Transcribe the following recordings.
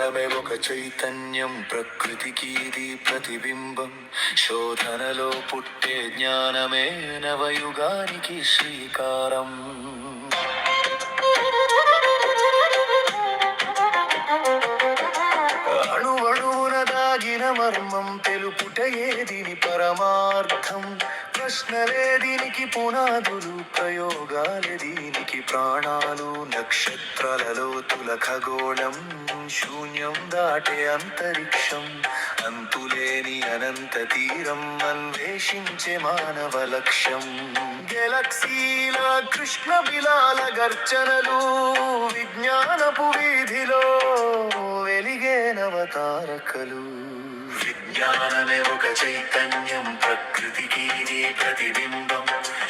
విజ్ఞానమే ఒక చైతన్యం, ప్రకృతికి ఇది ప్రతిబింబం. శోధనలో పుట్టే జ్ఞానమే నవయుగానికి శ్రీకారం. అణువణువున దాగిన మర్మం తెలుపుటయే దీని పరమార్థం. ప్రశ్నలే దీనికి పునాదులు, ప్రయోగాలే దీనికి ప్రాణాలు. నక్షత్రాలలో తుల ఖగోళం, శూన్యం దాటే అంతరిక్షం. అంతులేని అనంత తీరం అన్వేషించే మానవ లక్ష్యం. గెలక్సీల కృష్ణ బిలాల గర్జనలు, విజ్ఞానపు వీధిలో వెలిగే నవతారకలు. విజ్ఞానమే ఒక చైతన్యం, ప్రకృతికి ఇది ప్రతిబింబం.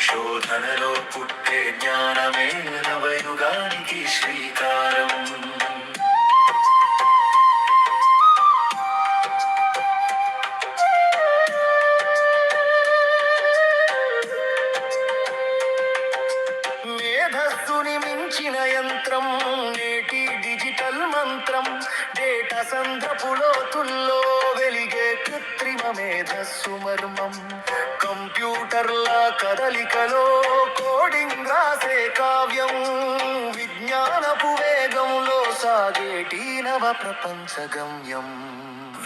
శోధనలో పుట్టే జ్ఞానమే నవయుగానికి శ్రీకారం. మేధస్సుని మించిన యంత్రం నేటి డిజిటల్ మంత్రం. డేటా సంద్రపు లోతుల్లో వెలిగే కృత్రిమ మేధస్సు మర్మం. కంప్యూటర్ల కదలికలో కోడింగ్ రాసే కావ్యం. విజ్ఞానపు వేగంలో సాగేటి నవ ప్రపంచ గమ్యం.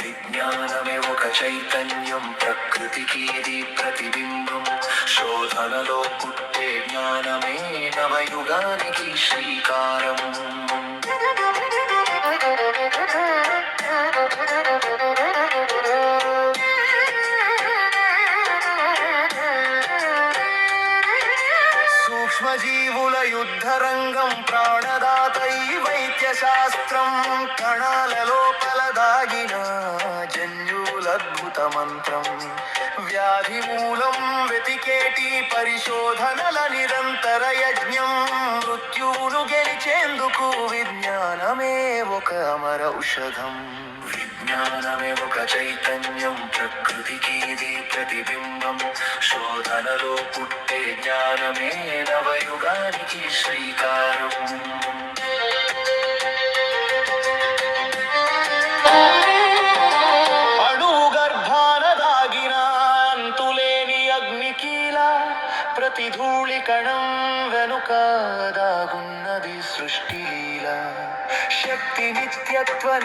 విజ్ఞానమే ఒక చైతన్యం, ప్రకృతికి ఇది ప్రతిబింబం. శోధనలో పుట్టే జ్ఞానమే నవయుగానికి శ్రీకారం. సూక్ష్మజీవుల యుద్ధరంగం, ప్రాణదాత ఈ వైద్య శాస్త్రం. కణాల లోపల దాగిన జన్యులద్భుత మంత్రం. వ్యాధి మూలం వెతికేటి పరిశోధనల నిరంతర యజ్ఞం. మృత్యువును గెలిచేందుకు విజ్ఞానమే ఒక అమర ఔషధం. విజ్ఞానమే ఒక చైతన్యం, ప్రకృతికి ఇది ప్రతిబింబం. శోధనలో పుట్టే జ్ఞానమే నవయుగానికి శ్రీకారం. అణువు గర్భాన దాగిన అంతులేని అగ్నికీల, ప్రతి ధూళి కణం వెనుక దాగున్నది సృష్టిలీల. శక్తి నిత్యత్వ